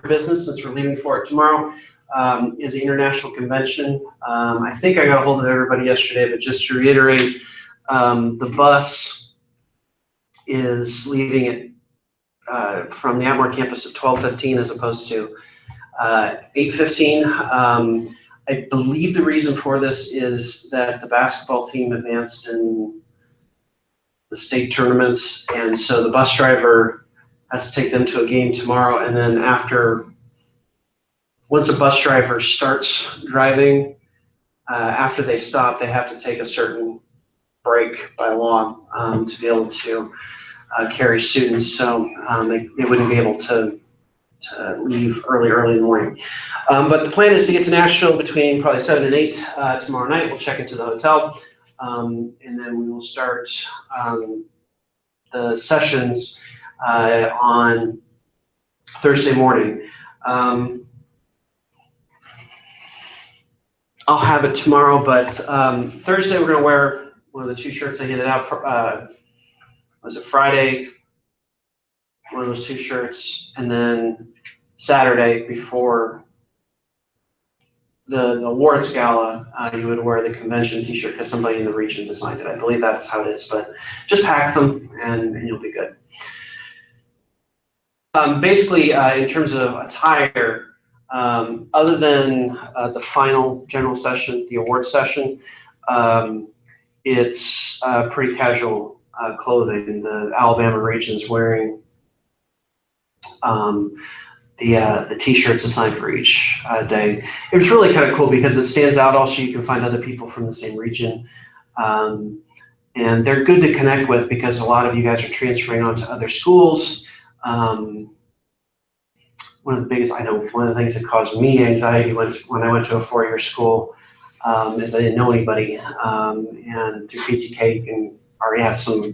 business, since we're leaving for it tomorrow, is the International Convention. I think I got a hold of everybody yesterday, but just to reiterate, the bus is leaving from the Atmore campus at 12:15 as opposed to 8:15. I believe the reason for this is that the basketball team advanced in the state tournament, and so the bus driver has to take them to a game tomorrow, and then once a bus driver starts driving, after they stop, they have to take a certain break by law to be able to carry students, so they wouldn't be able to leave early in the morning. But the plan is to get to Nashville between probably 7 and 8 tomorrow night. We'll check into the hotel, and then we will start the sessions on Thursday morning. I'll have it tomorrow, but Thursday we're going to wear one of the 2 shirts I handed out for, was it Friday? One of those 2 shirts, and then Saturday before the awards gala, you would wear the convention t-shirt because somebody in the region designed it. I believe that's how it is, but just pack them and you'll be good. Basically, in terms of attire, other than the final general session, the award session, it's pretty casual clothing. The Alabama region's wearing the t-shirts assigned for each day. It was really kind of cool because it stands out. Also, you can find other people from the same region. And they're good to connect with because a lot of you guys are transferring on to other schools. One of the things that caused me anxiety when I went to a 4-year school is I didn't know anybody. And through PTK, you can already have some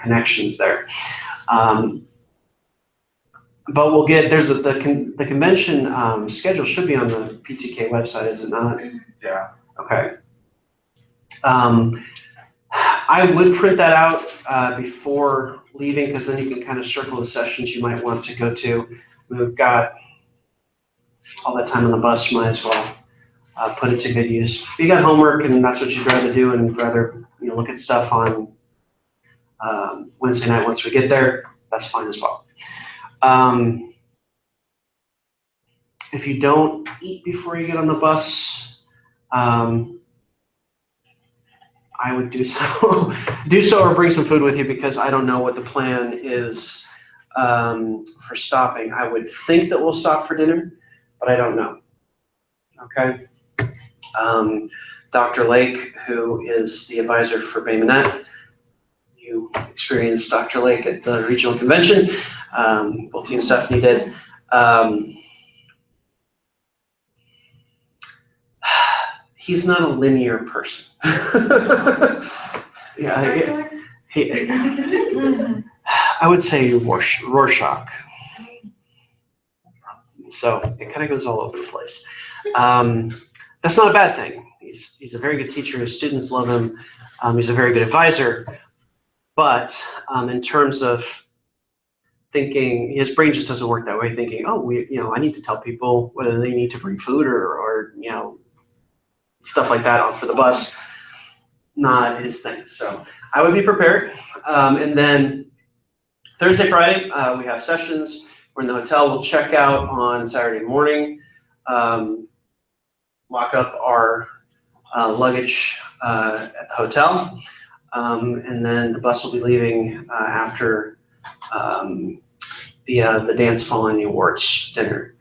connections there. But we'll get, there's the convention schedule should be on the PTK website, is it not? Yeah. Okay. I would print that out before leaving because then you can kind of circle the sessions you might want to go to. We've got all that time on the bus, might as well put it to good use. If you got homework and that's what you'd rather do and rather look at stuff on Wednesday night once we get there, that's fine as well. If you don't eat before you get on the bus, I would do so. Do so or bring some food with you because I don't know what the plan is for stopping. I would think that we'll stop for dinner, but I don't know. Okay. Dr. Lake, who is the advisor for Bay Minette, you experienced Dr. Lake at the regional convention. Both you and Stephanie did. He's not a linear person. Yeah, I would say Rorschach. So it kind of goes all over the place. That's not a bad thing. He's a very good teacher. His students love him. He's a very good advisor. But in terms of thinking, his brain just doesn't work that way. Thinking, oh, I need to tell people whether they need to bring food or stuff like that for the bus. Not his thing. So I would be prepared. And then Thursday, Friday, we have sessions. We're in the hotel. We'll check out on Saturday morning. Lock up our luggage at the hotel. And then the bus will be leaving after the dance following the awards dinner.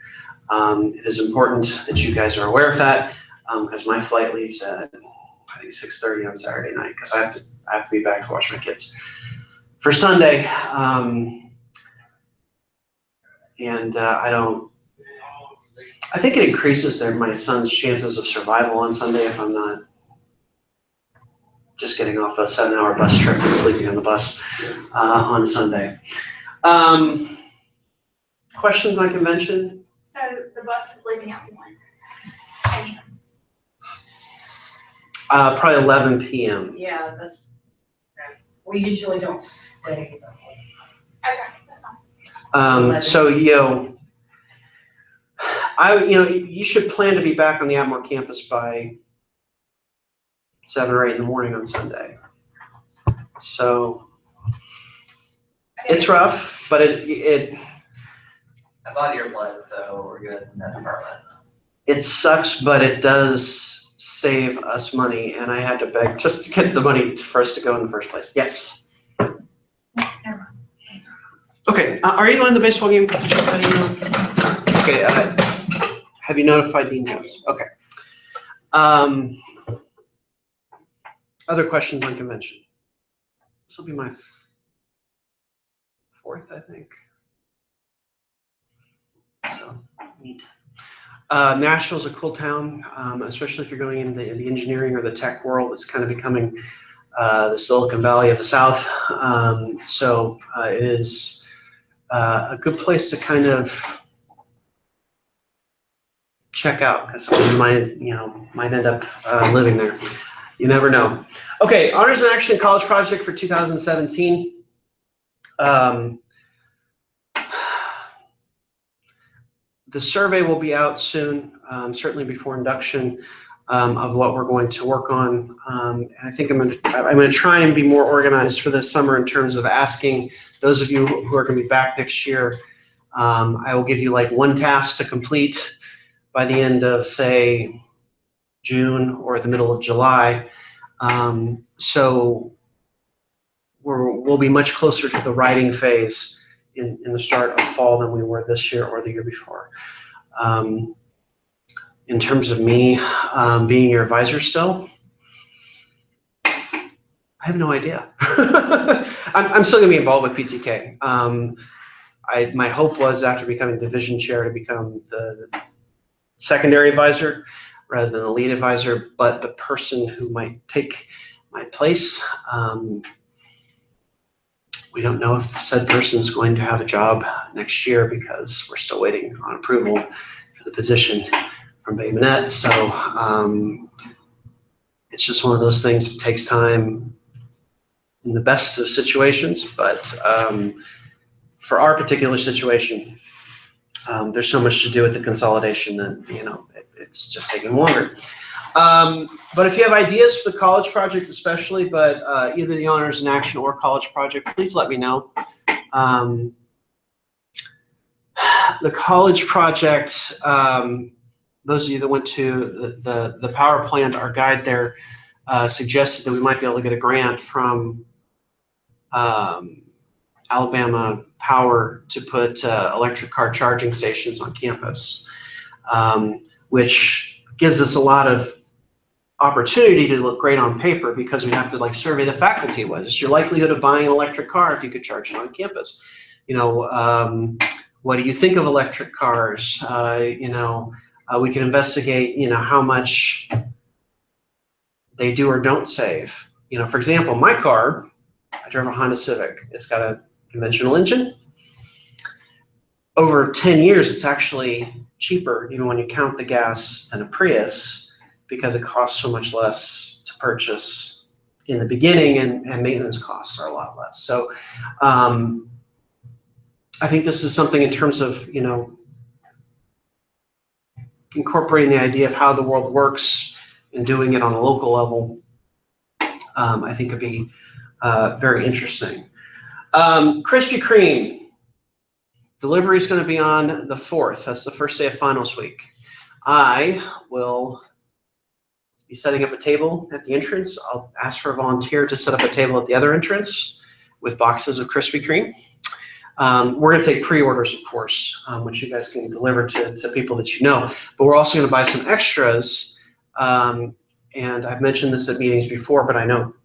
It is important that you guys are aware of that because my flight leaves at I think 6:30 on Saturday night because I have to be back to watch my kids for Sunday. I think it increases my son's chances of survival on Sunday if I'm not just getting off a 7-hour bus trip and sleeping on the bus on Sunday. Questions on convention? So the bus is leaving at 1 a.m. Probably 11 p.m. Yeah, we usually don't stay. Okay, that's fine. So, you should plan to be back on the Atmore campus by 7 or 8 in the morning on Sunday. So it's rough, but I bought earplugs, so we're good in that department. It sucks, but it does save us money, and I had to beg just to get the money for us to go in the first place. Yes. Never mind. Okay. Are you going to the baseball game? Okay. Have you notified Dean Jones? Okay. Other questions on convention? This will be my 4th, I think. So neat. Nashville's a cool town, especially if you're going into the engineering or the tech world. It's kind of becoming the Silicon Valley of the South. So it is a good place to kind of check out because you might end up living there. You never know. Okay, Honors in Action College Project for 2017. The survey will be out soon, certainly before induction, of what we're going to work on. And I think I'm going to try and be more organized for this summer in terms of asking those of you who are going to be back next year. I will give you like one task to complete by the end of, say, June or the middle of July. So we'll be much closer to the writing phase in the start of fall than we were this year or the year before. In terms of me being your advisor still, I have no idea. I'm still going to be involved with PTK. My hope was after becoming division chair to become the secondary advisor rather than the lead advisor, but the person who might take my place, we don't know if said person is going to have a job next year because we're still waiting on approval for the position from Bay Minette. So it's just one of those things that takes time in the best of situations, but for our particular situation, there's so much to do with the consolidation that it's just taking longer. But if you have ideas for the college project especially, but either the Honors in Action or college project, please let me know. The college project, those of you that went to the power plant, our guide there suggested that we might be able to get a grant from Alabama Power to put electric car charging stations on campus, which gives us a lot of opportunity to look great on paper because we have to survey the faculty. What is your likelihood of buying an electric car if you could charge it on campus? What do you think of electric cars? We can investigate how much they do or don't save. For example, my car, I drive a Honda Civic. It's got a conventional engine. Over 10 years, it's actually cheaper, even when you count the gas, than a Prius, because it costs so much less to purchase in the beginning, and maintenance costs are a lot less. So I think this is something in terms of incorporating the idea of how the world works and doing it on a local level. I think could be very interesting. Krispy Kreme. Delivery is going to be on the 4th. That's the first day of finals week. I will be setting up a table at the entrance. I'll ask for a volunteer to set up a table at the other entrance with boxes of Krispy Kreme. We're going to take pre-orders, of course, which you guys can deliver to people that you know. But we're also going to buy some extras. And I've mentioned this at meetings before, but I know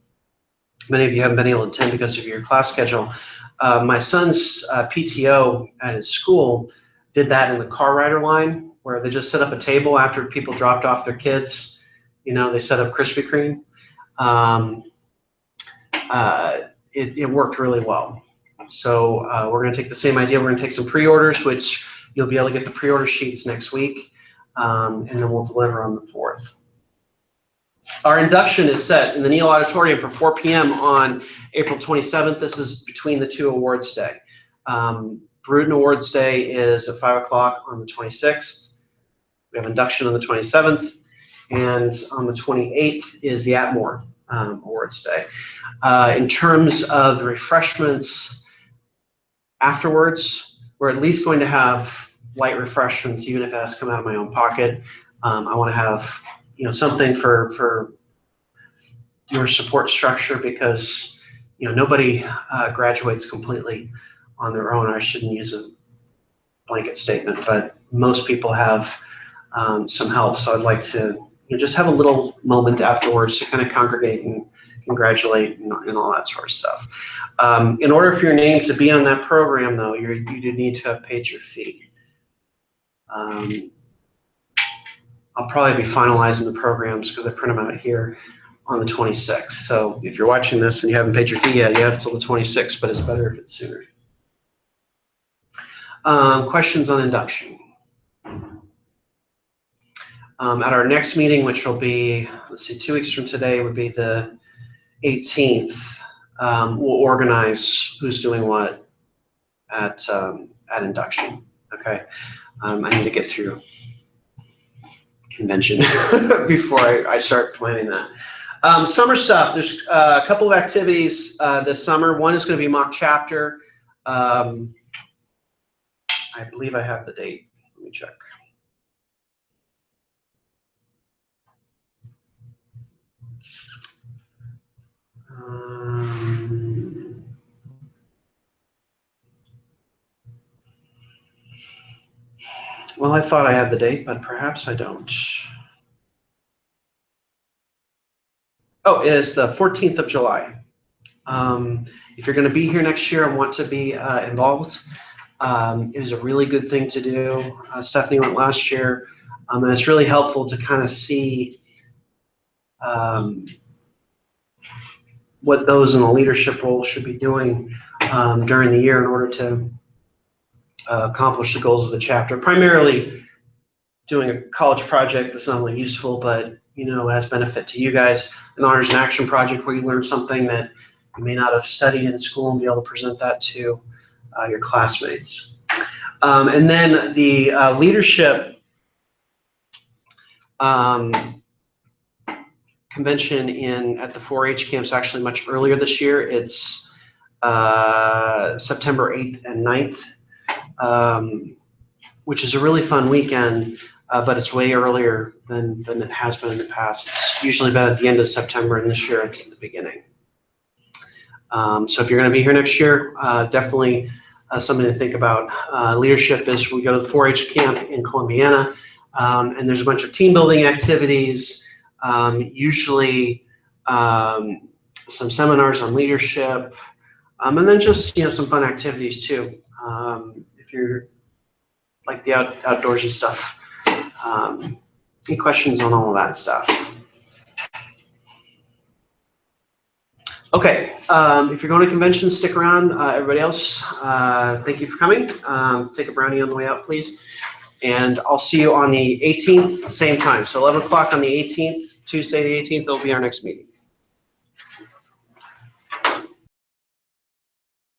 many of you haven't been able to attend because of your class schedule. My son's PTO at his school did that in the car rider line, where they just set up a table after people dropped off their kids. They set up Krispy Kreme. It worked really well. So we're going to take the same idea. We're going to take some pre-orders, which you'll be able to get the pre-order sheets next week, and then we'll deliver on the 4th. Our induction is set in the Neal Auditorium for 4 p.m. on April 27th. This is between the 2 awards day. Bruton Awards Day is at 5 o'clock on the 26th. We have induction on the 27th, and on the 28th is the Atmore Awards Day. In terms of the refreshments afterwards, we're at least going to have light refreshments, even if it has to come out of my own pocket. I want to have something for your support structure, because nobody graduates completely on their own. I shouldn't use a blanket statement, but most people have some help. So I'd like to just have a little moment afterwards to kind of congregate and congratulate and all that sort of stuff. In order for your name to be on that program, though, you do need to have paid your fee. I'll probably be finalizing the programs because I print them out here on the 26th. So if you're watching this and you haven't paid your fee yet, you have till the 26th, but it's better if it's sooner. Questions on induction? At our next meeting, which will be, let's see, 2 weeks from today, would be the 18th. We'll organize who's doing what at induction. Okay, I need to get through convention before I start planning that. Summer stuff. There's a couple of activities this summer. One is going to be mock chapter. I believe I have the date. Let me check. Well, I thought I had the date, but perhaps I don't. Oh, it is the 14th of July. If you're going to be here next year and want to be involved, it is a really good thing to do. Stephanie went last year, and it's really helpful to kind of see what those in a leadership role should be doing during the year in order to accomplish the goals of the chapter. Primarily doing a college project that's not only useful, but has benefit to you guys. An honors and action project where you learn something that you may not have studied in school and be able to present that to your classmates. And then the leadership convention at the 4-H camp is actually much earlier this year. It's September 8th and 9th, which is a really fun weekend, but it's way earlier than it has been in the past. It's usually been at the end of September, and this year it's at the beginning. So if you're going to be here next year, definitely something to think about. Leadership is we go to the 4-H camp in Columbiana, and there's a bunch of team building activities, usually some seminars on leadership, and then just some fun activities too. If you're like the outdoorsy stuff. Any questions on all of that stuff? Okay, if you're going to conventions, stick around. Everybody else, thank you for coming. Take a brownie on the way out, please. And I'll see you on the 18th, same time. So 11 o'clock on the 18th, Tuesday the 18th, will be our next meeting.